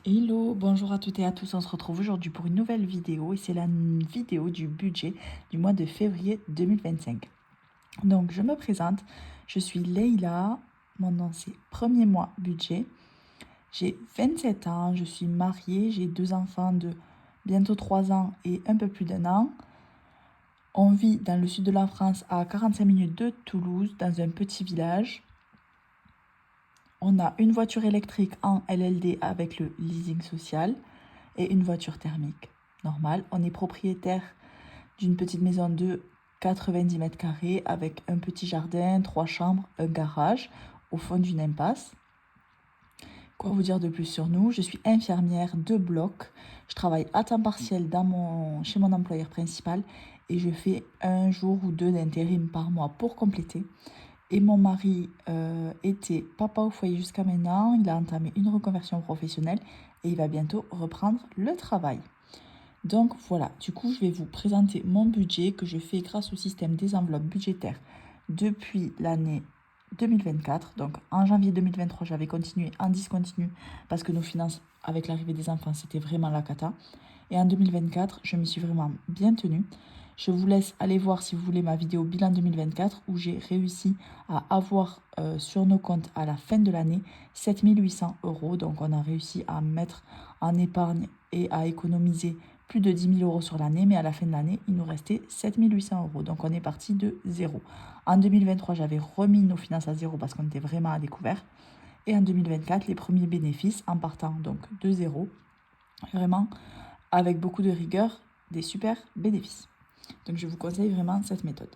Hello, bonjour à toutes et à tous, on se retrouve aujourd'hui pour une nouvelle vidéo et c'est la vidéo du budget du mois de février 2025. Donc je me présente, je suis Leïla, mon nom c'est premier mois budget, j'ai 27 ans, je suis mariée, j'ai 2 enfants de bientôt 3 ans et un peu plus d'1 an. On vit dans le sud de la France à 45 minutes de Toulouse, dans un petit village. On a une voiture électrique en LLD avec le leasing social et une voiture thermique normale. On est propriétaire d'une petite maison de 90 mètres carrés avec un petit jardin, 3 chambres, un garage au fond d'une impasse. Quoi vous dire de plus sur nous? Je suis infirmière de bloc. Je travaille à temps partiel chez mon employeur principal et je fais 1 jour ou 2 d'intérim par mois pour compléter. Et mon mari était papa au foyer jusqu'à maintenant. Il a entamé une reconversion professionnelle et il va bientôt reprendre le travail. Donc voilà, du coup, je vais vous présenter mon budget que je fais grâce au système des enveloppes budgétaires depuis l'année 2024. Donc en janvier 2023, j'avais continué en discontinu parce que nos finances, avec l'arrivée des enfants, c'était vraiment la cata. Et en 2024, je m'y suis vraiment bien tenue. Je vous laisse aller voir si vous voulez ma vidéo bilan 2024 où j'ai réussi à avoir sur nos comptes à la fin de l'année 7 800 euros. Donc on a réussi à mettre en épargne et à économiser plus de 10 000 euros sur l'année. Mais à la fin de l'année, il nous restait 7 800 euros. Donc on est parti de zéro. En 2023, j'avais remis nos finances à zéro parce qu'on était vraiment à découvert. Et en 2024, les premiers bénéfices en partant donc de zéro. Vraiment avec beaucoup de rigueur, des super bénéfices. Donc je vous conseille vraiment cette méthode.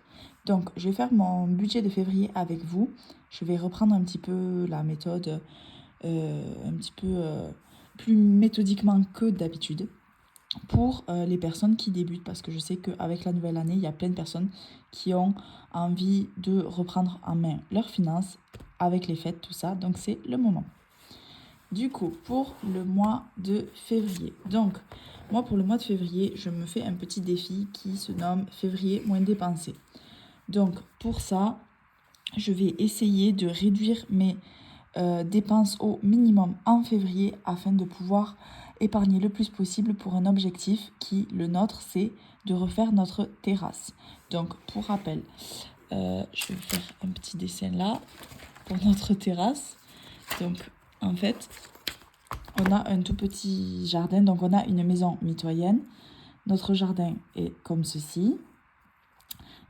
Donc je vais faire mon budget de février avec vous. Je vais reprendre un petit peu la méthode un petit peu plus méthodiquement que d'habitude pour les personnes qui débutent, parce que je sais qu'avec la nouvelle année, il y a plein de personnes qui ont envie de reprendre en main leurs finances avec les fêtes, tout ça. Donc c'est le moment. Du coup, pour le mois de février. Donc, moi, pour le mois de février, je me fais un petit défi qui se nomme février moins dépensé. Donc, pour ça, je vais essayer de réduire mes dépenses au minimum en février afin de pouvoir épargner le plus possible pour un objectif qui, le nôtre, c'est de refaire notre terrasse. Donc, pour rappel, je vais faire un petit dessin là pour notre terrasse. Donc, en fait, on a un tout petit jardin, donc on a une maison mitoyenne. Notre jardin est comme ceci.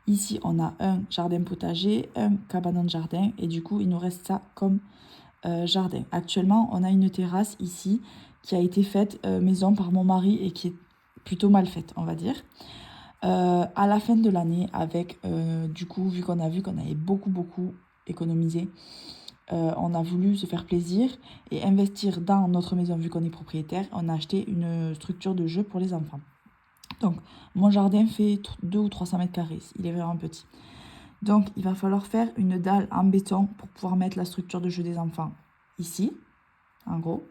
Ici, on a un jardin potager, un cabanon de jardin, et du coup, il nous reste ça comme jardin. Actuellement, on a une terrasse ici qui a été faite maison par mon mari et qui est plutôt mal faite, on va dire. À la fin de l'année, avec du coup, vu qu'on avait beaucoup économisé, on a voulu se faire plaisir et investir dans notre maison vu qu'on est propriétaire. On a acheté une structure de jeu pour les enfants. Donc, mon jardin fait 200 ou 300 mètres carrés. Il est vraiment petit. Donc, il va falloir faire une dalle en béton pour pouvoir mettre la structure de jeu des enfants ici, en gros.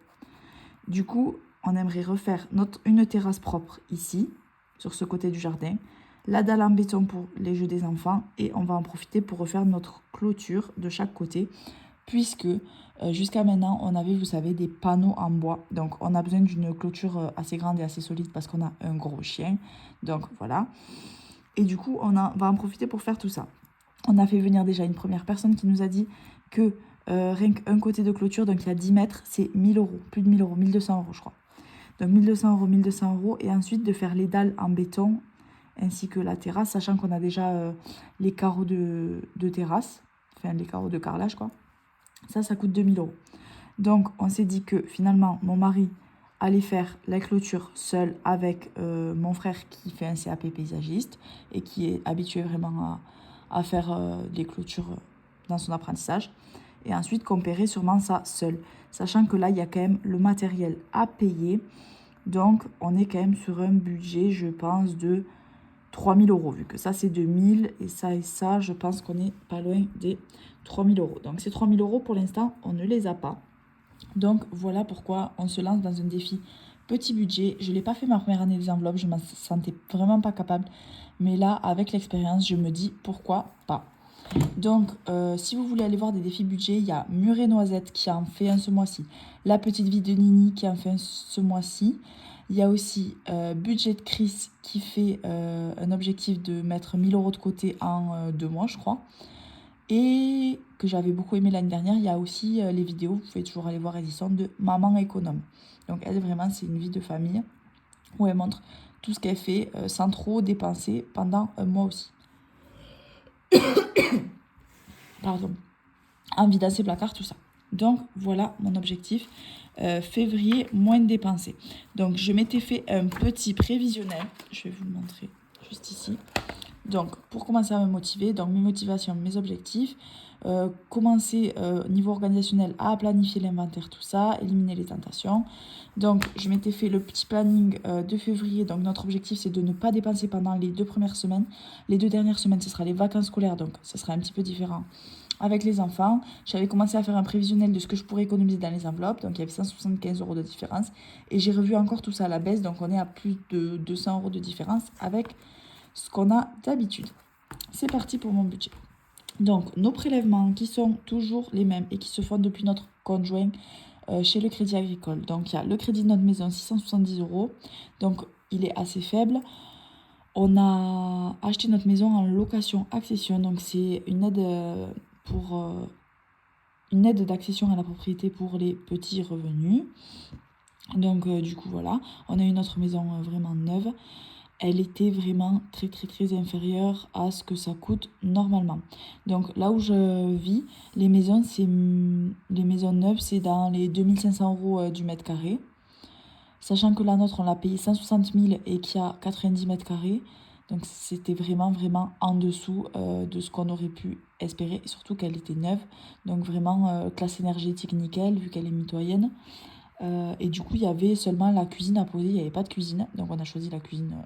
Du coup, on aimerait refaire une terrasse propre ici, sur ce côté du jardin. La dalle en béton pour les jeux des enfants. Et on va en profiter pour refaire notre clôture de chaque côté, puisque jusqu'à maintenant, on avait, vous savez, des panneaux en bois. Donc, on a besoin d'une clôture assez grande et assez solide parce qu'on a un gros chien. Donc, voilà. Et du coup, va en profiter pour faire tout ça. On a fait venir déjà une première personne qui nous a dit que rien qu'un côté de clôture, donc il y a 10 mètres, c'est 1000 euros. Plus de 1000 euros, 1200 euros, je crois. Donc, 1200 euros, 1200 euros. Et ensuite, de faire les dalles en béton ainsi que la terrasse, sachant qu'on a déjà les carreaux de terrasse, enfin les carreaux de carrelage, quoi. Ça coûte 2000 euros. Donc, on s'est dit que finalement, mon mari allait faire la clôture seul avec mon frère qui fait un CAP paysagiste et qui est habitué vraiment à faire des clôtures dans son apprentissage. Et ensuite, qu'on paierait sûrement ça seul. Sachant que là, il y a quand même le matériel à payer. Donc, on est quand même sur un budget, je pense, de 3000 euros, vu que ça c'est 2000 et ça, je pense qu'on est pas loin des 3000 euros. Donc ces 3000 euros, pour l'instant, on ne les a pas. Donc voilà pourquoi on se lance dans un défi petit budget. Je ne l'ai pas fait ma première année des enveloppes, je ne m'en sentais vraiment pas capable. Mais là, avec l'expérience, je me dis pourquoi pas. Donc, si vous voulez aller voir des défis budget, il y a Muret Noisette qui en fait un ce mois-ci. La petite vie de Nini qui en fait un ce mois-ci. Il y a aussi Budget de Chris qui fait un objectif de mettre 1000 euros de côté en 2 mois, je crois. Et que j'avais beaucoup aimé l'année dernière, il y a aussi les vidéos, vous pouvez toujours aller voir, elles y sont, de Maman Économe. Donc elle, vraiment, c'est une vie de famille où elle montre tout ce qu'elle fait sans trop dépenser pendant un mois aussi. Pardon. En vidant ses placards, tout ça. Donc voilà mon objectif. Février, moins de dépenser. Donc je m'étais fait un petit prévisionnel. Je vais vous le montrer juste ici. Donc pour commencer à me motiver, donc mes motivations, mes objectifs. Commencer niveau organisationnel à planifier l'inventaire, tout ça, éliminer les tentations. Donc je m'étais fait le petit planning de février. Donc notre objectif c'est de ne pas dépenser pendant les 2 premières semaines. Les 2 dernières semaines ce sera les vacances scolaires, donc ça sera un petit peu différent avec les enfants. J'avais commencé à faire un prévisionnel de ce que je pourrais économiser dans les enveloppes, donc il y avait 175 euros de différence. Et j'ai revu encore tout ça à la baisse, donc on est à plus de 200 euros de différence avec ce qu'on a d'habitude. C'est parti pour mon budget. Donc, nos prélèvements qui sont toujours les mêmes et qui se font depuis notre compte joint chez le Crédit Agricole. Donc, il y a le crédit de notre maison, 670 euros. Donc, il est assez faible. On a acheté notre maison en location accession. Donc, c'est une aide une aide d'accession à la propriété pour les petits revenus. Donc, du coup, voilà. On a eu notre maison vraiment neuve. Elle était vraiment très très très inférieure à ce que ça coûte normalement. Donc là où je vis, les maisons neuves, c'est dans les 2500 euros du mètre carré. Sachant que la nôtre, on l'a payé 160 000 et qu'il y a 90 mètres carrés. Donc c'était vraiment vraiment en dessous de ce qu'on aurait pu espérer. Et surtout qu'elle était neuve. Donc vraiment classe énergétique nickel vu qu'elle est mitoyenne. Et du coup, il y avait seulement la cuisine à poser. Il n'y avait pas de cuisine. Donc on a choisi la cuisine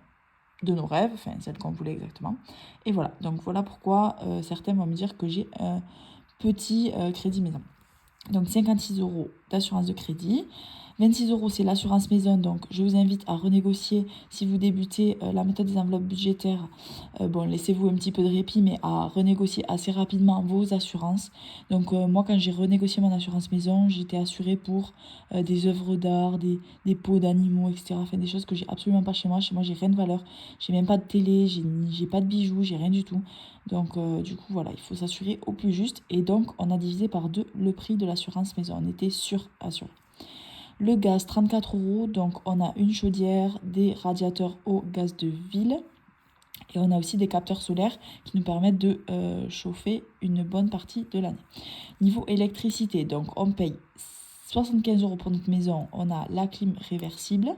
de nos rêves, enfin celle qu'on voulait exactement. Et voilà, donc voilà pourquoi certains vont me dire que j'ai un petit crédit maison. Donc 56 euros d'assurance de crédit. 26 euros, c'est l'assurance maison. Donc, je vous invite à renégocier si vous débutez la méthode des enveloppes budgétaires. Bon, laissez-vous un petit peu de répit, mais à renégocier assez rapidement vos assurances. Donc, moi, quand j'ai renégocié mon assurance maison, j'étais assurée pour des œuvres d'art, des peaux d'animaux, etc. Enfin, des choses que j'ai absolument pas chez moi. Chez moi, j'ai rien de valeur. J'ai même pas de télé, j'ai pas de bijoux, j'ai rien du tout. Donc, du coup, voilà, il faut s'assurer au plus juste. Et donc, on a divisé par 2 le prix de l'assurance maison. On était surassuré. Le gaz, 34 euros. Donc, on a une chaudière, des radiateurs au gaz de ville. Et on a aussi des capteurs solaires qui nous permettent de chauffer une bonne partie de l'année. Niveau électricité, donc on paye 75 euros pour notre maison. On a la clim réversible.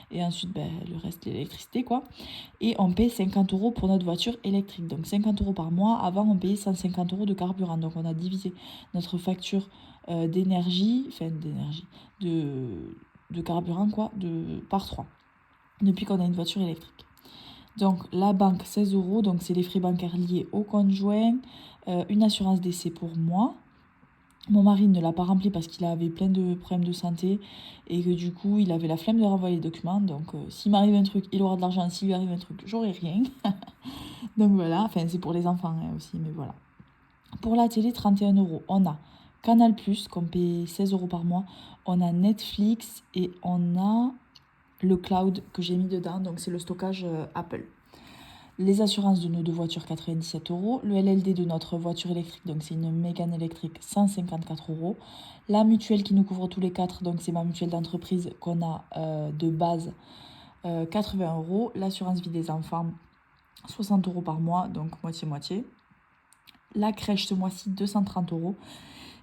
Et ensuite, le reste, l'électricité, quoi. Et on paye 50 euros pour notre voiture électrique. Donc 50 euros par mois. Avant, on payait 150 euros de carburant. Donc on a divisé notre facture d'énergie, de carburant, quoi, par 3. Depuis qu'on a une voiture électrique. Donc la banque, 16 euros. Donc c'est les frais bancaires liés au conjoint. Une assurance décès pour moi. Mon mari ne l'a pas rempli parce qu'il avait plein de problèmes de santé et que du coup, il avait la flemme de renvoyer les documents. Donc, s'il m'arrive un truc, il aura de l'argent. S'il lui arrive un truc, j'aurai rien. Donc, voilà. Enfin, c'est pour les enfants aussi, mais voilà. Pour la télé, 31 euros. On a Canal+, qu'on paye 16 euros par mois. On a Netflix et on a le cloud que j'ai mis dedans. Donc, c'est le stockage Apple. Les assurances de nos 2 voitures, 97 euros. Le LLD de notre voiture électrique, donc c'est une Mégane électrique, 154 euros. La mutuelle qui nous couvre tous les 4, donc c'est ma mutuelle d'entreprise qu'on a de base, 80 euros. L'assurance vie des enfants, 60 euros par mois, donc moitié-moitié. La crèche ce mois-ci, 230 euros.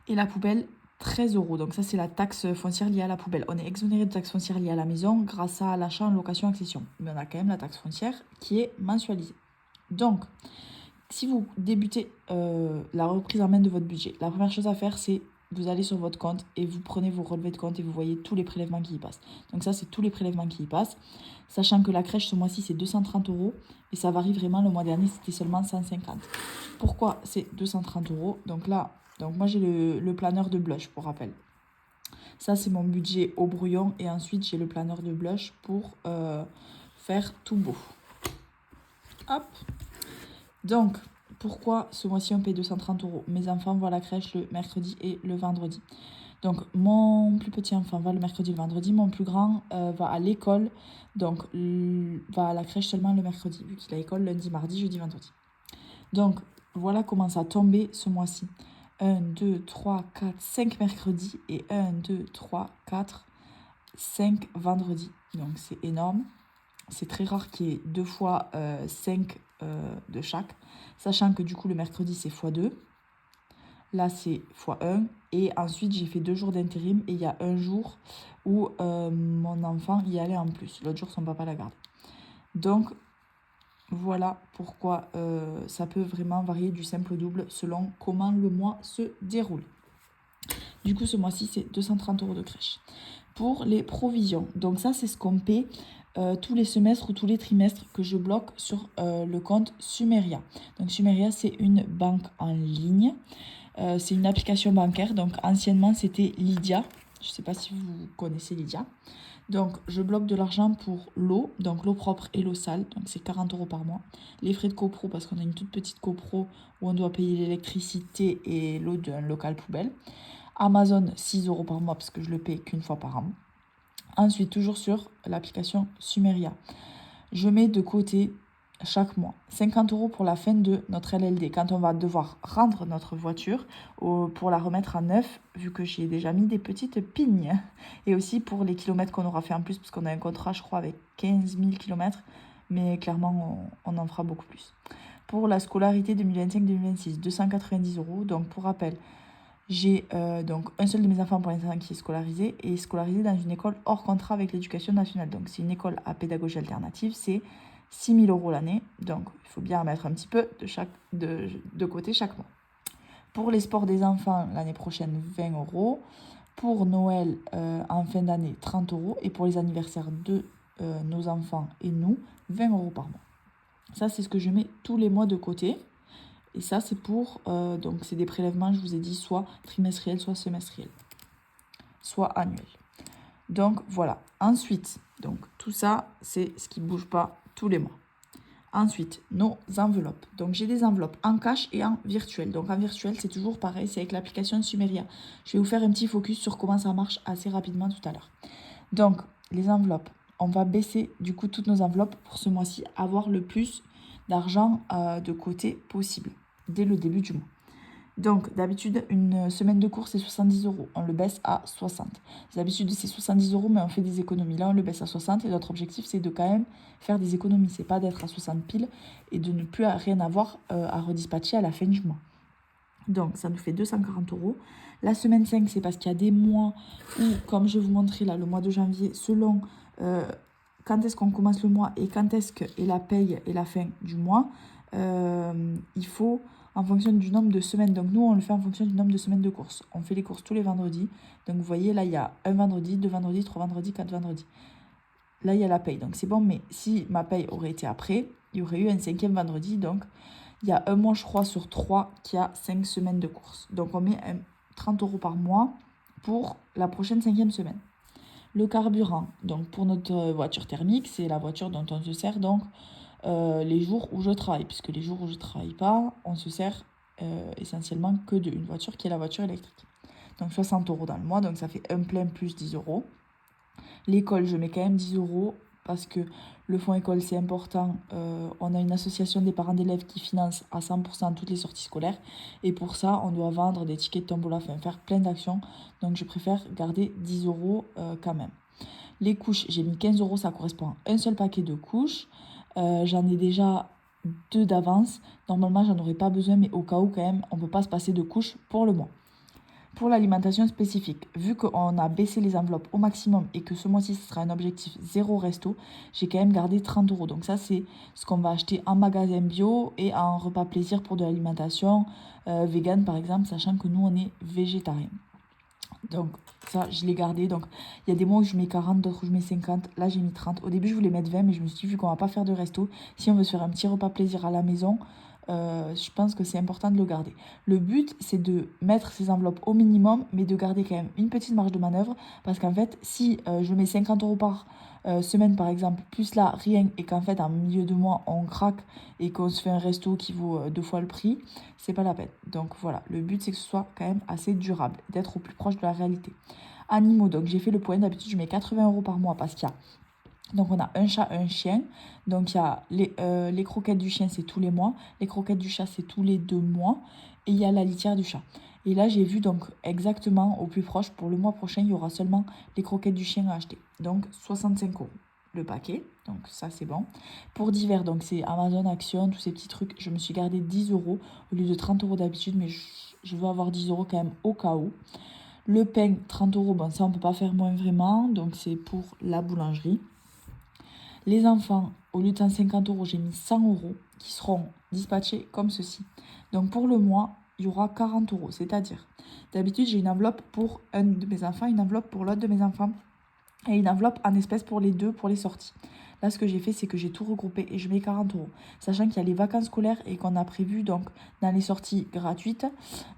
Et la poubelle, 13 euros. Donc ça, c'est la taxe foncière liée à la poubelle. On est exonéré de taxe foncière liée à la maison grâce à l'achat en location accession. Mais on a quand même la taxe foncière qui est mensualisée. Donc, si vous débutez la reprise en main de votre budget, la première chose à faire, c'est vous allez sur votre compte et vous prenez vos relevés de compte et vous voyez tous les prélèvements qui y passent. Donc ça, c'est tous les prélèvements qui y passent. Sachant que la crèche, ce mois-ci, c'est 230 euros. Et ça varie vraiment. Le mois dernier, c'était seulement 150. Pourquoi c'est 230 euros? Donc là, moi, j'ai le planeur de blush, pour rappel. Ça, c'est mon budget au brouillon. Et ensuite, j'ai le planeur de blush pour faire tout beau. Hop. Donc, pourquoi ce mois-ci on paye 230 €? Mes enfants vont à la crèche le mercredi et le vendredi. Donc mon plus petit enfant va le mercredi et le vendredi, mon plus grand va à l'école, donc va à la crèche seulement le mercredi, vu qu'il a école lundi, mardi, jeudi, vendredi. Donc voilà comment ça a tombé ce mois-ci. 1, 2, 3, 4, 5 mercredis et 1, 2, 3, 4, 5 vendredis. Donc c'est énorme. C'est très rare qu'il y ait 2 fois 5 de chaque. Sachant que du coup le mercredi c'est x2. Là c'est x1. Et ensuite j'ai fait 2 jours d'intérim. Et il y a un jour où mon enfant y allait en plus. L'autre jour son papa l'a gardé. Donc voilà pourquoi ça peut vraiment varier du simple au double selon comment le mois se déroule. Du coup, ce mois-ci, c'est 230 € de crèche. Pour les provisions, donc ça, c'est ce qu'on paie tous les semestres ou tous les trimestres que je bloque sur le compte Sumeria. Donc Sumeria, c'est une banque en ligne. C'est une application bancaire. Donc anciennement, c'était Lydia. Je ne sais pas si vous connaissez Lydia. Donc, je bloque de l'argent pour l'eau, donc l'eau propre et l'eau sale, donc c'est 40 € par mois. Les frais de copro, parce qu'on a une toute petite copro où on doit payer l'électricité et l'eau d'un local poubelle. Amazon, 6 € par mois, parce que je le paye qu'une fois par an. Ensuite, toujours sur l'application Sumeria, je mets de côté chaque mois 50 € pour la fin de notre LLD, quand on va devoir rendre notre voiture pour la remettre à neuf, vu que j'y ai déjà mis des petites pignes. Et aussi pour les kilomètres qu'on aura fait en plus, parce qu'on a un contrat, je crois, avec 15 000 kilomètres, mais clairement, on en fera beaucoup plus. Pour la scolarité 2025-2026, 290 €. Donc, pour rappel, j'ai donc un seul de mes enfants pour l'instant qui est scolarisé, et scolarisé dans une école hors contrat avec l'éducation nationale. Donc, c'est une école à pédagogie alternative, c'est 6 000 € l'année, donc il faut bien mettre un petit peu de côté chaque mois. Pour les sports des enfants, l'année prochaine, 20 €. Pour Noël, en fin d'année, 30 €. Et pour les anniversaires de nos enfants et nous, 20 € par mois. Ça, c'est ce que je mets tous les mois de côté. Et ça, c'est pour, donc c'est des prélèvements, je vous ai dit, soit trimestriels, soit semestriels, soit annuels. Donc voilà. Ensuite, donc tout ça, c'est ce qui ne bouge pas tous les mois. Ensuite, nos enveloppes. Donc, j'ai des enveloppes en cash et en virtuel. Donc, en virtuel, c'est toujours pareil, c'est avec l'application Sumeria. Je vais vous faire un petit focus sur comment ça marche assez rapidement tout à l'heure. Donc, les enveloppes. On va baisser du coup toutes nos enveloppes pour ce mois-ci, avoir le plus d'argent de côté possible dès le début du mois. Donc, d'habitude, une semaine de cours, c'est 70 €. On le baisse à 60. D'habitude, c'est 70 €, mais on fait des économies. Là, on le baisse à 60. Et notre objectif, c'est de quand même faire des économies. C'est pas d'être à 60 piles et de ne plus rien avoir à redispatcher à la fin du mois. Donc, ça nous fait 240 €. La semaine 5, c'est parce qu'il y a des mois où, comme je vais vous montrer là, le mois de janvier, selon quand est-ce qu'on commence le mois et quand est-ce que est la paye et la fin du mois, il faut... en fonction du nombre de semaines. Donc, nous, on le fait en fonction du nombre de semaines de courses. On fait les courses tous les vendredis. Donc, vous voyez, là, il y a un vendredi, 2 vendredis, 3 vendredis, 4 vendredis. Là, il y a la paye. Donc, c'est bon. Mais si ma paye aurait été après, il y aurait eu un 5e vendredi. Donc, il y a un mois, je crois, sur 3 qui a 5 semaines de courses. Donc, on met 30 € par mois pour la prochaine 5e semaine. Le carburant. Donc, pour notre voiture thermique, c'est la voiture dont on se sert. Donc, les jours où je travaille, puisque les jours où je ne travaille pas, on se sert essentiellement que d'une voiture qui est la voiture électrique. Donc 60 € dans le mois, donc ça fait un plein plus 10 €. L'école, je mets quand même 10 € parce que le fonds école, c'est important. On a une association des parents d'élèves qui finance à 100% toutes les sorties scolaires. Et pour ça, on doit vendre des tickets de tombola, enfin faire plein d'actions. Donc je préfère garder 10 € quand même. Les couches, j'ai mis 15 €, ça correspond à un seul paquet de couches. J'en ai déjà 2 d'avance. Normalement, j'en aurais pas besoin, mais au cas où, quand même, on ne peut pas se passer de couches pour le mois. Pour l'alimentation spécifique, vu qu'on a baissé les enveloppes au maximum et que ce mois-ci, ce sera un objectif 0 resto, j'ai quand même gardé 30 €. Donc ça, c'est ce qu'on va acheter en magasin bio et en repas plaisir pour de l'alimentation vegan, par exemple, sachant que nous, on est végétarien. Donc ça, je l'ai gardé. Donc il y a des mois où je mets 40, d'autres où je mets 50. Là, j'ai mis 30. Au début, je voulais mettre 20, mais je me suis dit, vu qu'on va pas faire de resto, si on veut se faire un petit repas plaisir à la maison, je pense que c'est important de le garder. Le but, c'est de mettre ces enveloppes au minimum, mais de garder quand même une petite marge de manœuvre, parce qu'en fait, si je mets 50 € par semaine, par exemple, plus là, rien, et qu'en fait, en milieu de mois, on craque et qu'on se fait un resto qui vaut 2 fois le prix, c'est pas la peine. Donc voilà, le but, c'est que ce soit quand même assez durable, d'être au plus proche de la réalité. Animaux, donc j'ai fait le point, d'habitude, je mets 80 € par mois, parce qu'il y a... Donc on a un chat, un chien. Donc il y a les croquettes du chien, c'est tous les mois. Les croquettes du chat, c'est tous les 2 mois. Et il y a la litière du chat. Et là, j'ai vu donc exactement au plus proche, pour le mois prochain, il y aura seulement les croquettes du chien à acheter. Donc 65 € le paquet. Donc ça, c'est bon. Pour divers, donc c'est Amazon Action, tous ces petits trucs. Je me suis gardé 10 € au lieu de 30 € d'habitude. Mais je veux avoir 10 € quand même au cas où. Le pain, 30 €. Bon, ça, on ne peut pas faire moins vraiment. Donc c'est pour la boulangerie. Les enfants, au lieu de 150 €, j'ai mis 100 € qui seront dispatchés comme ceci. Donc pour le mois, il y aura 40 €. C'est-à-dire, d'habitude, j'ai une enveloppe pour un de mes enfants, une enveloppe pour l'autre de mes enfants et une enveloppe en espèces pour les deux pour les sorties. Là, ce que j'ai fait, c'est que j'ai tout regroupé et je mets 40 €. Sachant qu'il y a les vacances scolaires et qu'on a prévu, donc, dans les sorties gratuites,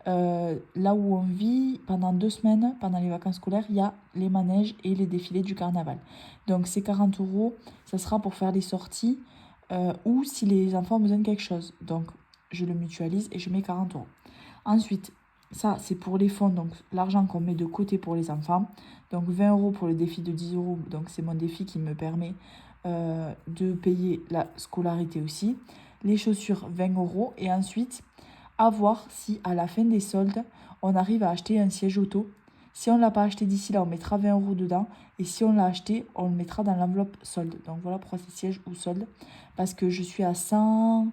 là où on vit, pendant 2 semaines, pendant les vacances scolaires, il y a les manèges et les défilés du carnaval. Donc, ces 40 €, ça sera pour faire les sorties ou si les enfants ont besoin de quelque chose. Donc, je le mutualise et je mets 40 €. Ensuite, ça, c'est pour les fonds, donc l'argent qu'on met de côté pour les enfants. Donc 20 € pour le défi de 10 €. Donc c'est mon défi qui me permet de payer la scolarité aussi. Les chaussures, 20 €. Et ensuite, à voir si à la fin des soldes, on arrive à acheter un siège auto. Si on ne l'a pas acheté d'ici là, on mettra 20 € dedans. Et si on l'a acheté, on le mettra dans l'enveloppe solde. Donc voilà pourquoi c'est siège ou solde. Parce que je suis à 100...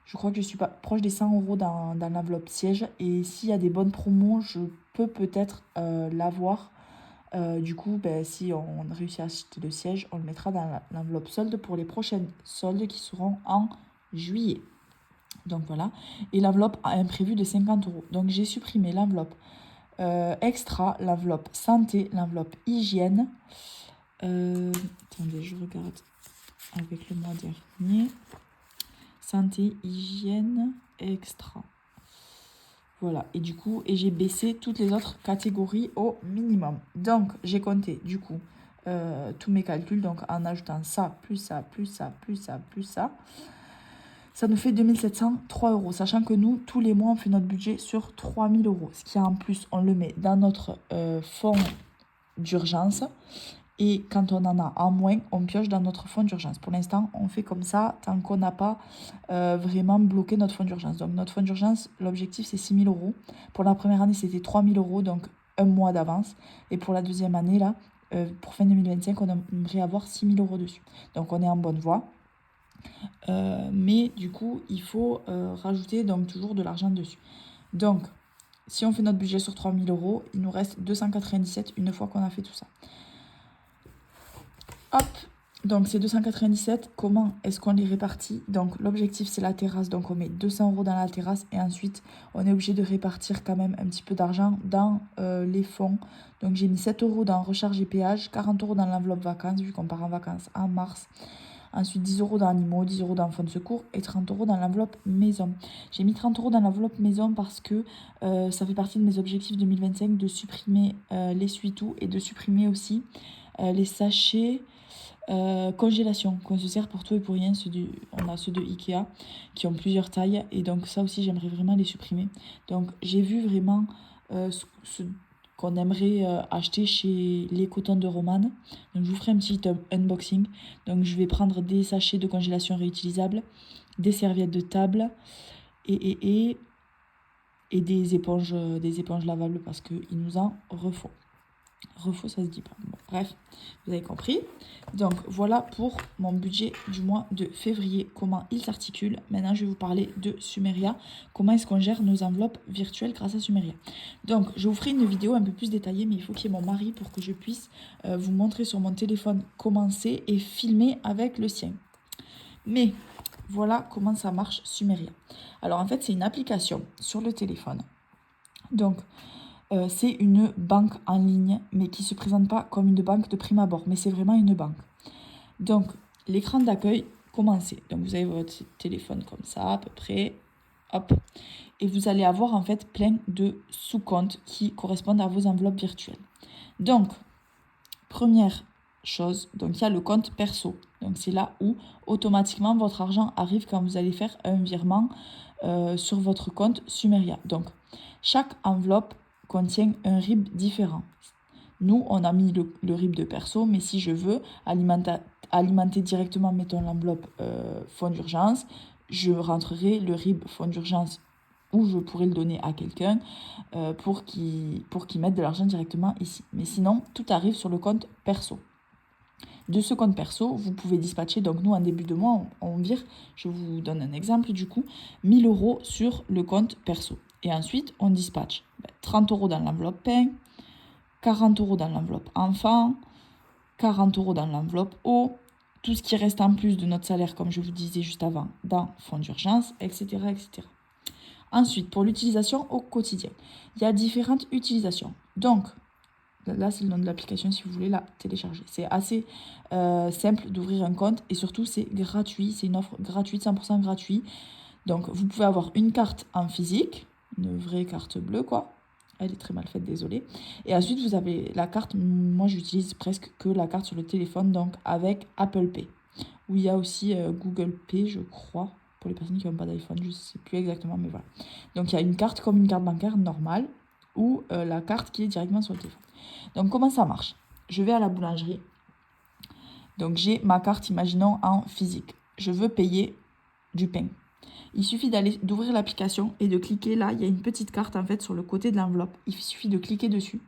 Je crois que je suis pas proche des 100 € dans l'enveloppe siège. Et s'il y a des bonnes promos, je peux peut-être l'avoir. Du coup, si on réussit à acheter le siège, on le mettra dans l'enveloppe solde pour les prochaines soldes qui seront en juillet. Donc voilà. Et l'enveloppe a un prévu de 50 €. Donc j'ai supprimé l'enveloppe extra, l'enveloppe santé, l'enveloppe hygiène. Attendez, je regarde avec le mois dernier. Santé, hygiène, extra. Voilà, et du coup, j'ai baissé toutes les autres catégories au minimum. Donc, j'ai compté, du coup, tous mes calculs, donc en ajoutant ça, plus ça, plus ça, plus ça, plus ça. Ça nous fait 2703 €, sachant que nous, tous les mois, on fait notre budget sur 3000 €. Ce qui, en plus, on le met dans notre fonds d'urgence. Et quand on en a en moins, on pioche dans notre fonds d'urgence. Pour l'instant, on fait comme ça tant qu'on n'a pas vraiment bloqué notre fonds d'urgence. Donc notre fonds d'urgence, l'objectif c'est 6 000 €. Pour la première année, c'était 3 000 €, donc un mois d'avance. Et pour la deuxième année, là, pour fin 2025, on aimerait avoir 6 000 € dessus. Donc on est en bonne voie. Mais du coup, il faut rajouter donc toujours de l'argent dessus. Donc, si on fait notre budget sur 3 000 €, il nous reste 297 une fois qu'on a fait tout ça. Hop, donc c'est 297, comment est-ce qu'on les répartit? Donc l'objectif c'est la terrasse, donc on met 200 € dans la terrasse et ensuite on est obligé de répartir quand même un petit peu d'argent dans les fonds. Donc j'ai mis 7 € dans recharge et péage, 40 € dans l'enveloppe vacances vu qu'on part en vacances en mars. Ensuite 10 € dans animaux, 10 € dans fonds de secours et 30 € dans l'enveloppe maison. J'ai mis 30 € dans l'enveloppe maison parce que ça fait partie de mes objectifs 2025 de supprimer l'essuie-tout et de supprimer aussi les sachets congélation qu'on se sert pour tout et pour rien. On a ceux de Ikea qui ont plusieurs tailles et donc ça aussi j'aimerais vraiment les supprimer. Donc j'ai vu vraiment ce qu'on aimerait acheter chez les cotons de Romane. Donc je vous ferai un petit unboxing. Donc je vais prendre des sachets de congélation réutilisables, des serviettes de table et des éponges lavables parce qu'il nous en refaut. Refaux, ça se dit pas. Bon, bref, vous avez compris. Donc voilà pour mon budget du mois de février, comment il s'articule. Maintenant, je vais vous parler de Sumeria. Comment est-ce qu'on gère nos enveloppes virtuelles grâce à Sumeria. Donc, je vous ferai une vidéo un peu plus détaillée, mais il faut qu'il y ait mon mari pour que je puisse vous montrer sur mon téléphone comment c'est et filmer avec le sien. Mais voilà comment ça marche Sumeria. Alors en fait, c'est une application sur le téléphone. Donc, c'est une banque en ligne, mais qui ne se présente pas comme une banque de prime abord, mais c'est vraiment une banque. Donc, l'écran d'accueil, comment c'est? Donc, vous avez votre téléphone comme ça, à peu près. hop. Et vous allez avoir en fait plein de sous-comptes qui correspondent à vos enveloppes virtuelles. Donc, première chose, donc il y a le compte perso. Donc c'est là où automatiquement votre argent arrive quand vous allez faire un virement sur votre compte Sumeria. Donc chaque enveloppe contient un RIB différent. Nous, on a mis le RIB de perso, mais si je veux alimenter directement, mettons l'enveloppe fonds d'urgence, je rentrerai le RIB fonds d'urgence ou je pourrais le donner à quelqu'un pour qu'il mette de l'argent directement ici. Mais sinon, tout arrive sur le compte perso. De ce compte perso, vous pouvez dispatcher, donc nous en début de mois, on vire, je vous donne un exemple du coup, 1000 € sur le compte perso. Et ensuite, on dispatche 30 € dans l'enveloppe pain, 40 € dans l'enveloppe enfant, 40 € dans l'enveloppe eau, tout ce qui reste en plus de notre salaire, comme je vous disais juste avant, dans fonds d'urgence, etc., etc. Ensuite, pour l'utilisation au quotidien, il y a différentes utilisations. Donc, là, c'est le nom de l'application si vous voulez la télécharger. C'est assez simple d'ouvrir un compte et surtout, c'est gratuit. C'est une offre gratuite, 100% gratuit. Donc, vous pouvez avoir une carte en physique, une vraie carte bleue, quoi. Elle est très mal faite, désolée. Et ensuite, vous avez la carte, moi, j'utilise presque que la carte sur le téléphone, donc avec Apple Pay. Où il y a aussi Google Pay, je crois, pour les personnes qui n'ont pas d'iPhone, je ne sais plus exactement, mais voilà. Donc, il y a une carte comme une carte bancaire normale ou la carte qui est directement sur le téléphone. Donc, comment ça marche? Je vais à la boulangerie. Donc, j'ai ma carte, imaginons, en physique. Je veux payer du pain. Il suffit d'ouvrir l'application et de cliquer là. Il y a une petite carte en fait sur le côté de l'enveloppe. Il suffit de cliquer dessus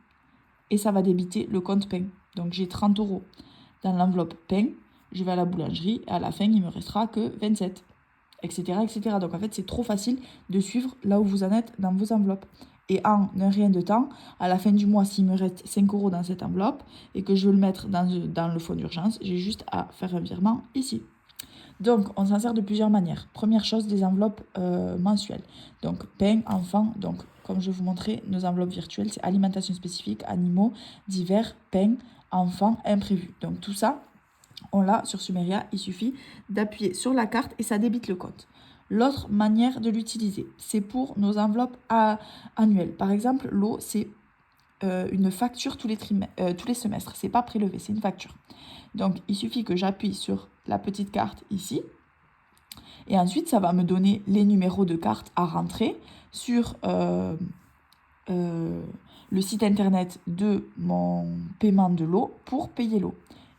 et ça va débiter le compte pain. Donc, j'ai 30 € dans l'enveloppe pain. Je vais à la boulangerie et à la fin, il me restera que 27, etc., etc. Donc, en fait, c'est trop facile de suivre là où vous en êtes dans vos enveloppes. Et en un rien de temps, à la fin du mois, s'il me reste 5 € dans cette enveloppe et que je veux le mettre dans le fonds d'urgence, j'ai juste à faire un virement ici. Donc, on s'en sert de plusieurs manières. Première chose, des enveloppes mensuelles. Donc, pain, enfant. Donc, comme je vous montrais, nos enveloppes virtuelles, c'est alimentation spécifique, animaux, divers, pain, enfant, imprévu. Donc, tout ça, on l'a sur Sumeria. Il suffit d'appuyer sur la carte et ça débite le compte. L'autre manière de l'utiliser, c'est pour nos enveloppes annuelles. Par exemple, l'eau, c'est une facture tous les semestres. C'est pas prélevé, c'est une facture. Donc, il suffit que j'appuie sur la petite carte ici. Et ensuite, ça va me donner les numéros de carte à rentrer sur le site internet de mon paiement de l'eau pour payer l'eau.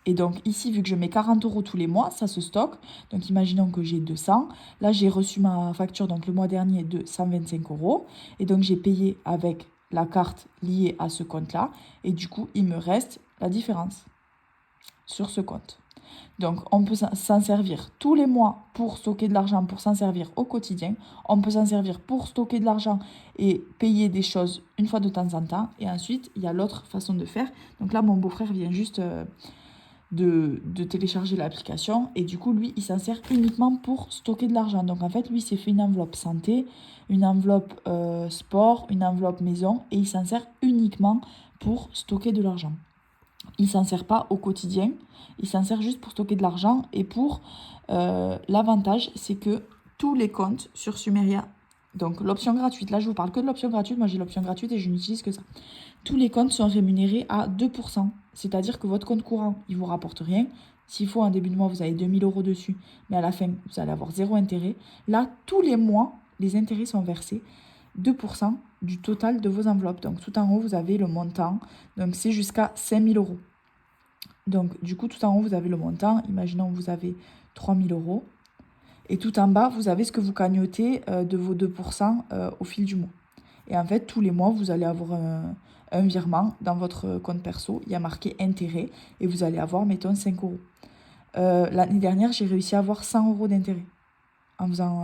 Et donc ici, vu que je mets 40 € tous les mois, ça se stocke. Donc imaginons que j'ai 200. Là, j'ai reçu ma facture donc le mois dernier de 125 €. Et donc j'ai payé avec la carte liée à ce compte-là. Et du coup, il me reste la différence sur ce compte. Donc, on peut s'en servir tous les mois pour stocker de l'argent, pour s'en servir au quotidien. On peut s'en servir pour stocker de l'argent et payer des choses une fois de temps en temps. Et ensuite, il y a l'autre façon de faire. Donc là, mon beau-frère vient juste de télécharger l'application. Et du coup, lui, il s'en sert uniquement pour stocker de l'argent. Donc, en fait, lui, il s'est fait une enveloppe santé, une enveloppe sport, une enveloppe maison. Et il s'en sert uniquement pour stocker de l'argent. Il ne s'en sert pas au quotidien, il s'en sert juste pour stocker de l'argent. Et pour l'avantage, c'est que tous les comptes sur Sumeria, donc l'option gratuite, là je vous parle que de l'option gratuite, moi j'ai l'option gratuite et je n'utilise que ça. Tous les comptes sont rémunérés à 2%, c'est-à-dire que votre compte courant, il ne vous rapporte rien. S'il faut, en début de mois, vous avez 2000 € dessus, mais à la fin, vous allez avoir 0 intérêt. Là, tous les mois, les intérêts sont versés 2% du total de vos enveloppes. Donc, tout en haut, vous avez le montant. Donc, c'est jusqu'à 5000 €. Donc, du coup, tout en haut, vous avez le montant. Imaginons que vous avez 3000 €. Et tout en bas, vous avez ce que vous cagnotez de vos 2% au fil du mois. Et en fait, tous les mois, vous allez avoir un virement dans votre compte perso. Il y a marqué intérêt et vous allez avoir, mettons, 5 €. L'année dernière, j'ai réussi à avoir 100 € d'intérêt en faisant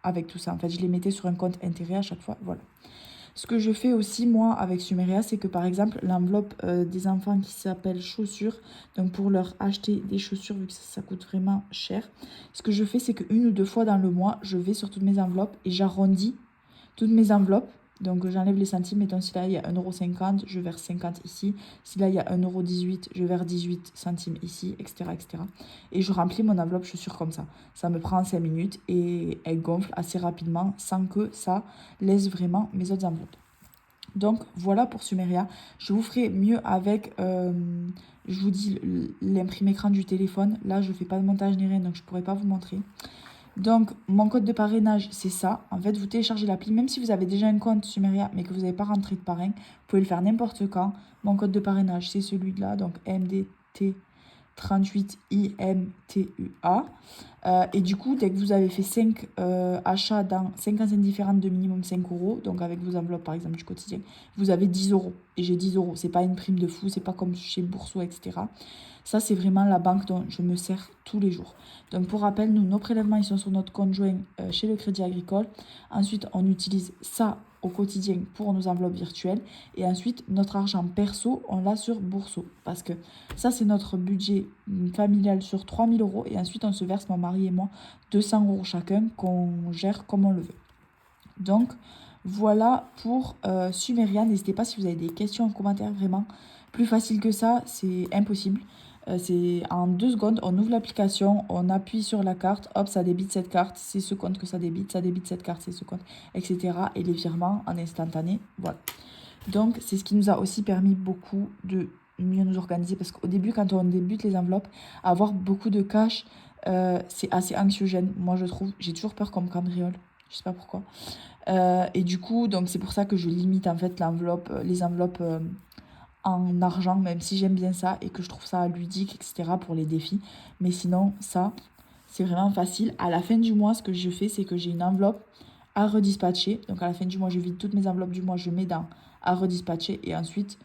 avec tout ça. En fait, je les mettais sur un compte intérêt à chaque fois. Voilà. Ce que je fais aussi, moi, avec Sumeria, c'est que, par exemple, l'enveloppe des enfants qui s'appelle chaussures, donc pour leur acheter des chaussures, vu que ça coûte vraiment cher, ce que je fais, c'est qu'une ou deux fois dans le mois, je vais sur toutes mes enveloppes et j'arrondis toutes mes enveloppes. Donc j'enlève les centimes, mettons si là il y a 1,50 €, je verse 50 ici. Si là il y a 1,18 €, je verse 18 centimes ici, etc., etc. Et je remplis mon enveloppe chaussures comme ça. Ça me prend 5 minutes et elle gonfle assez rapidement sans que ça laisse vraiment mes autres enveloppes. Donc voilà pour Sumeria. Je vous ferai mieux avec, je vous dis, l'imprime écran du téléphone. Là je ne fais pas de montage ni rien, donc je ne pourrai pas vous montrer. Donc, mon code de parrainage, c'est ça. En fait, vous téléchargez l'appli, même si vous avez déjà un compte Sumeria, mais que vous n'avez pas rentré de parrain, vous pouvez le faire n'importe quand. Mon code de parrainage, c'est celui-là, donc MDT 38 IMTUA. Et du coup, dès que vous avez fait 5 achats dans 5 enseignes différentes de minimum 5 €, donc avec vos enveloppes par exemple du quotidien, vous avez 10 €. Et j'ai 10 €. C'est pas une prime de fou, c'est pas comme chez Bourso, etc. Ça, c'est vraiment la banque dont je me sers tous les jours. Donc, pour rappel, nous, nos prélèvements, ils sont sur notre compte joint chez le Crédit Agricole. Ensuite, on utilise ça au quotidien pour nos enveloppes virtuelles. Et ensuite, notre argent perso, on l'a sur Bourso. Parce que ça, c'est notre budget familial sur 3 000 €. Et ensuite, on se verse, mon mari et moi, 200 € chacun qu'on gère comme on le veut. Donc, voilà pour Sumeria. N'hésitez pas si vous avez des questions en commentaire, vraiment. Plus facile que ça, c'est impossible. C'est en 2 secondes, on ouvre l'application, on appuie sur la carte, hop, ça débite cette carte, c'est ce compte que ça débite cette carte, c'est ce compte, etc. Et les virements en instantané, voilà. Donc, c'est ce qui nous a aussi permis beaucoup de mieux nous organiser. Parce qu'au début, quand on débute les enveloppes, avoir beaucoup de cash, c'est assez anxiogène. Moi, je trouve, j'ai toujours peur qu'on me cambriole. Je sais pas pourquoi. Et du coup, donc c'est pour ça que je limite en fait les enveloppes en argent, même si j'aime bien ça et que je trouve ça ludique, etc. pour les défis. Mais sinon, ça, c'est vraiment facile. À la fin du mois, ce que je fais, c'est que j'ai une enveloppe à redispatcher. Donc à la fin du mois, je vide toutes mes enveloppes du mois, je mets dans à redispatcher et ensuite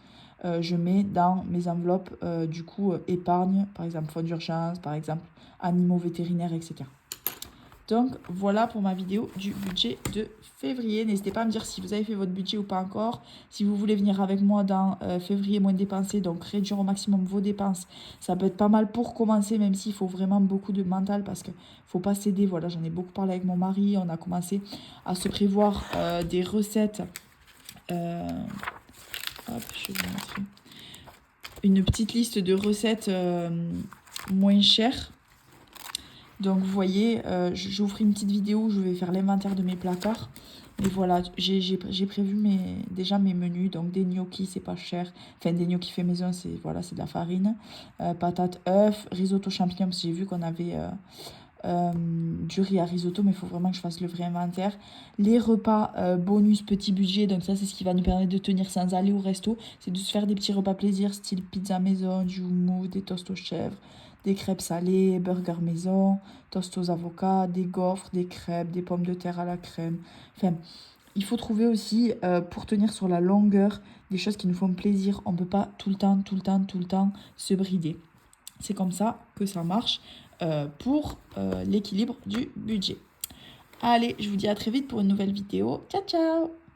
je mets dans mes enveloppes du coup épargne, par exemple fonds d'urgence, par exemple animaux vétérinaires, etc. Donc voilà pour ma vidéo du budget de février. N'hésitez pas à me dire si vous avez fait votre budget ou pas encore. Si vous voulez venir avec moi dans février moins dépensé, donc réduire au maximum vos dépenses, ça peut être pas mal pour commencer, même s'il faut vraiment beaucoup de mental parce qu'il ne faut pas céder. Voilà, j'en ai beaucoup parlé avec mon mari. On a commencé à se prévoir des recettes. Hop, je vais vous montrer. Une petite liste de recettes moins chères. Donc vous voyez, je vous ferai une petite vidéo où je vais faire l'inventaire de mes placards. Mais voilà, j'ai prévu déjà mes menus. Donc des gnocchis, c'est pas cher. Enfin des gnocchis faits maison, c'est voilà, c'est de la farine. Patates, œufs, risotto champignons, parce que j'ai vu qu'on avait du riz à risotto. Mais il faut vraiment que je fasse le vrai inventaire. Les repas bonus petit budget. Donc ça, c'est ce qui va nous permettre de tenir sans aller au resto. C'est de se faire des petits repas plaisir, style pizza maison, du houmous, des toasts aux chèvres, des crêpes salées, burgers maison, toast aux avocats, des gaufres, des crêpes, des pommes de terre à la crème. Enfin, il faut trouver aussi, pour tenir sur la longueur, des choses qui nous font plaisir. On ne peut pas tout le temps se brider. C'est comme ça que ça marche pour l'équilibre du budget. Allez, je vous dis à très vite pour une nouvelle vidéo. Ciao, ciao!